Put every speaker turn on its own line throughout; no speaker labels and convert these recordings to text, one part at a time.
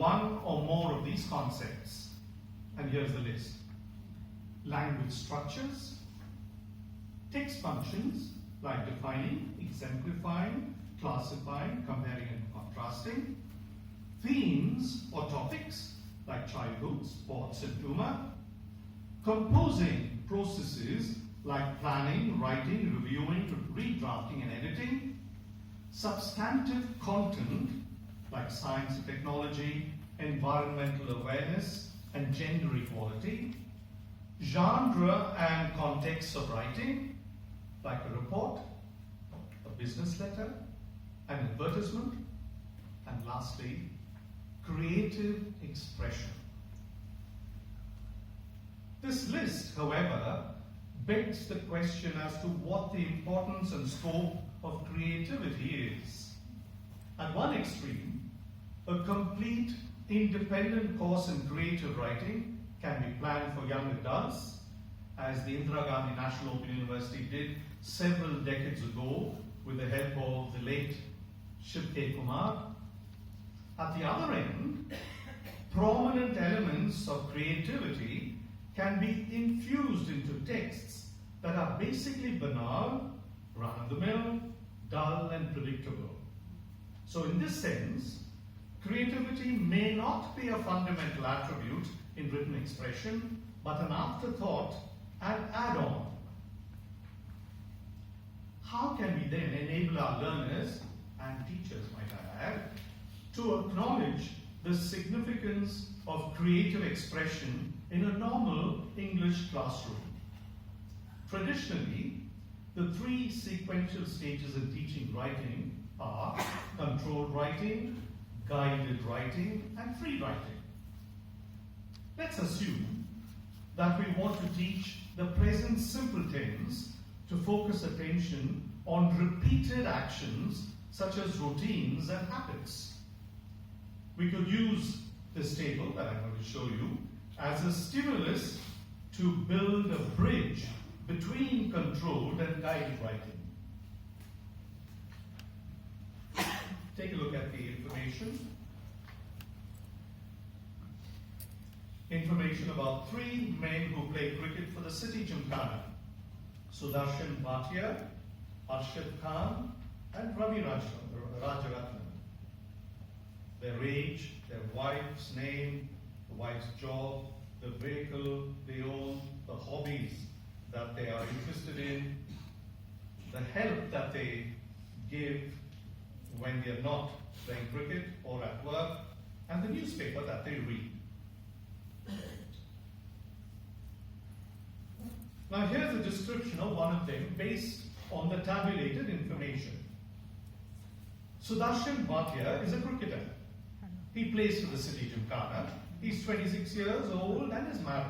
one or more of these concepts. And here's the list. Language structures, text functions like defining, exemplifying, classifying, comparing and contrasting, themes or topics like childhood, sports and humor, composing processes like planning, writing, reviewing, redrafting and editing, substantive content like science and technology, environmental awareness and gender equality, genre and context of writing like a report, a business letter, an advertisement, and lastly, creative expression. This list, however, begs the question as to what the importance and scope of creativity is. At one extreme, a complete independent course in creative writing can be planned for young adults, as the Indira Gandhi National Open University did several decades ago with the help of the late Shiv K. Kumar. At the other end, prominent elements of creativity can be infused into texts that are basically banal, run-of-the-mill, dull and predictable. So in this sense, creativity may not be a fundamental attribute in written expression, but an afterthought and add-on. How can we then enable our learners, and teachers might I add, to acknowledge the significance of creative expression in a normal English classroom? Traditionally, the three sequential stages in teaching writing are controlled writing, guided writing, and free writing. Let's assume that we want to teach the present simple tense to focus attention on repeated actions such as routines and habits. We could use this table that I'm going to show you as a stimulus to build a bridge between controlled and guided writing. Take a look at the information. Information about three men who play cricket for the City Gymkhana: Sudarshan Bhatia, Arshad Khan, and Ravi Rajaratnam. Their age, their wife's name, the wife's job, the vehicle they own, the hobbies that they are interested in, the help that they give when they are not playing cricket or at work, and the newspaper that they read. Now here's a description of one of them based on the tabulated information. Sudarshan Bhatia is a cricketer. He plays for the City Gymkhana. He's 26 years old and is married.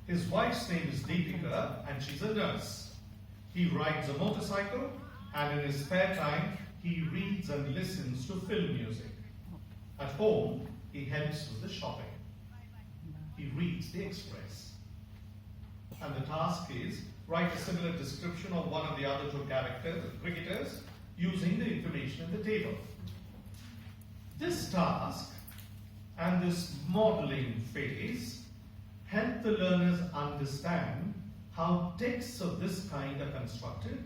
His wife's name is Deepika and she's a nurse. He rides a motorcycle and in his spare time he reads and listens to film music. At home, he helps with the shopping. He reads the Express. And the task is write a similar description of one of the other two characters, the cricketers, using the information in the table. This task and this modeling phase help the learners understand how texts of this kind are constructed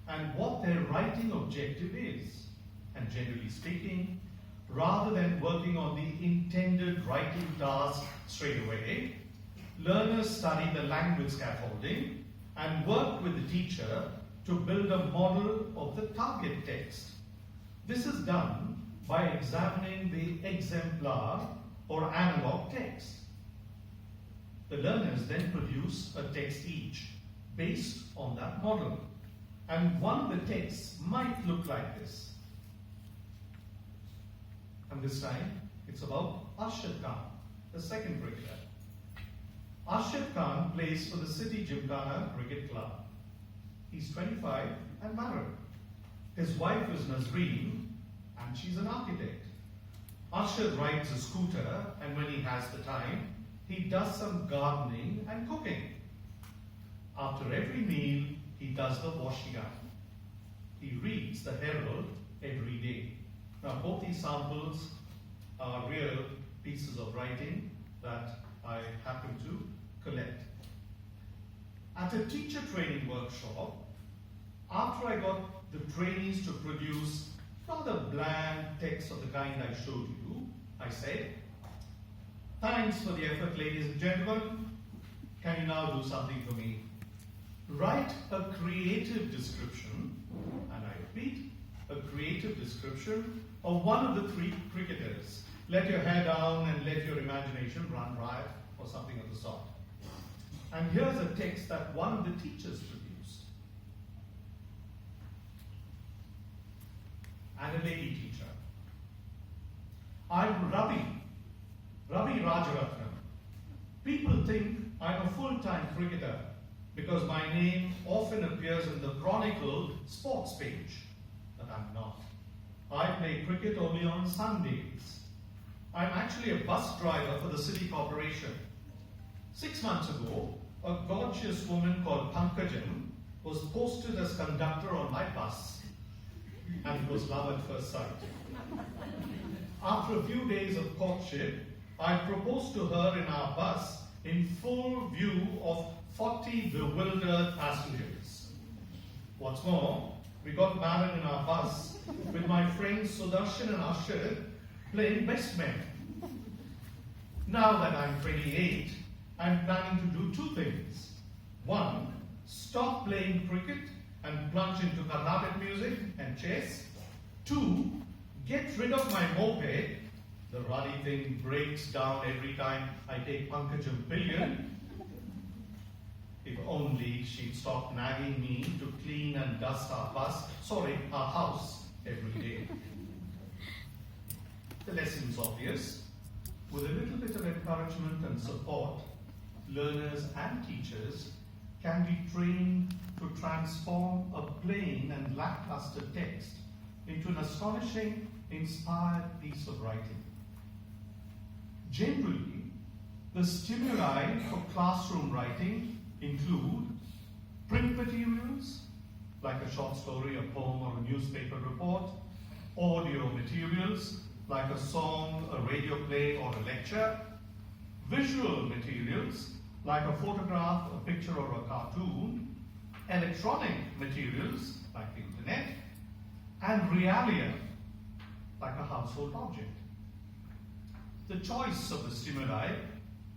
and what their writing objective is. And generally speaking, rather than working on the intended writing task straight away, learners study the language scaffolding and work with the teacher to build a model of the target text. This is done by examining the exemplar or analog text. The learners then produce a text each based on that model. And one of the texts might look like this. And this time, it's about Arshad Khan, the second cricketer. Arshad Khan plays for the City Gymkhana Cricket Club. He's 25 and married. His wife is Nazreen and she's an architect. Arshad rides a scooter and when he has the time, he does some gardening and cooking. After every meal, he does the washing up. He reads the Herald every day. Now both these samples are real pieces of writing that I happen to collect. At a teacher training workshop, after I got the trainees to produce rather bland text of the kind I showed you, I said, "Thanks for the effort, ladies and gentlemen. Can you now do something for me? Write a creative description," and I repeat, a creative description of one of the three cricketers. Let your hair down and let your imagination run riot, or something of the sort. And here's a text that one of the teachers produced. And a lady teacher. "I'm Ravi Rajaratnam. People think I'm a full-time cricketer because my name often appears in the Chronicle sports page, but I'm not. I play cricket only on Sundays. I'm actually a bus driver for the city corporation. 6 months ago, a gorgeous woman called Pankajam was posted as conductor on my bus, and it was love at first sight. After a few days of courtship, I proposed to her in our bus in full view of 40 bewildered passengers. What's more, we got married in our bus with my friends Sudarshan and Ashad playing best men. Now that I'm 28, I'm planning to do two things. One, stop playing cricket and plunge into Carnatic music and chess. Two, get rid of my moped. The ruddy thing breaks down every time I take Pankajam pillion. If only she'd stop nagging me to clean and dust our house every day." The lesson's obvious. With a little bit of encouragement and support, learners and teachers can be trained to transform a plain and lackluster text into an astonishing, inspired piece of writing. Generally, the stimuli for classroom writing include print materials, like a short story, a poem, or a newspaper report, audio materials, like a song, a radio play, or a lecture, visual materials, like a photograph, a picture, or a cartoon, electronic materials, like the internet, and realia, like a household object. The choice of the stimuli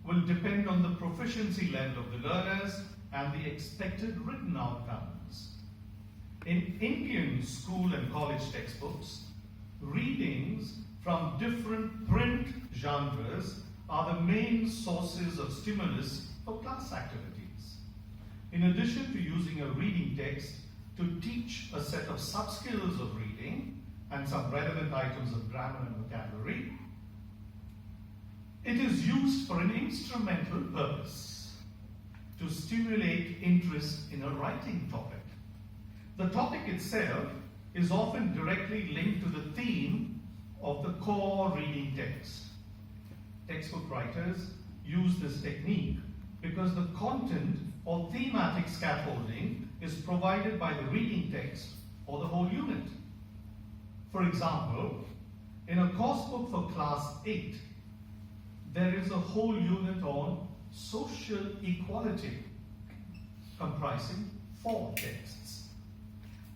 will depend on the proficiency level of the learners and the expected written outcomes. In Indian school and college textbooks, readings from different print genres are the main sources of stimulus for class activities. In addition to using a reading text to teach a set of sub-skills of reading and some relevant items of grammar and vocabulary, it is used for an instrumental purpose, to stimulate interest in a writing topic. The topic itself is often directly linked to the theme of the core reading text. Textbook writers use this technique because the content or thematic scaffolding is provided by the reading text or the whole unit. For example, in a course book for class 8, there is a whole unit on social equality, comprising 4 texts.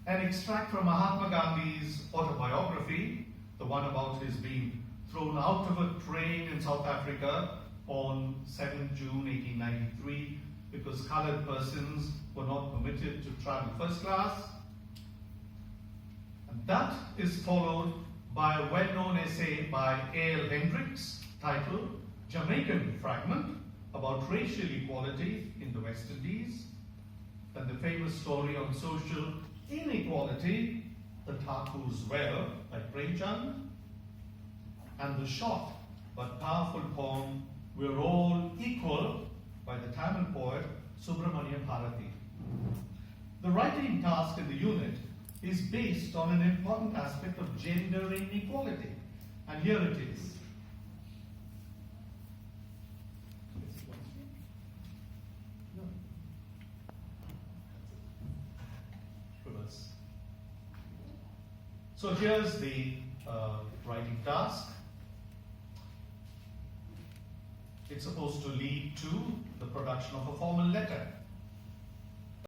An extract from Mahatma Gandhi's autobiography, the one about his being thrown out of a train in South Africa on 7 June 1893 because colored persons were not permitted to travel first class. And that is followed by a well-known essay by A.L. Hendricks titled Jamaican Fragment about racial equality in the West Indies. Then the famous story on social inequality, The Thakur's Well by Premchand. And the short but powerful poem We're All Equal by the Tamil poet Subramania Bharati. The writing task in the unit is based on an important aspect of gender inequality. And here it is. So here's the writing task. It's supposed to lead to the production of a formal letter.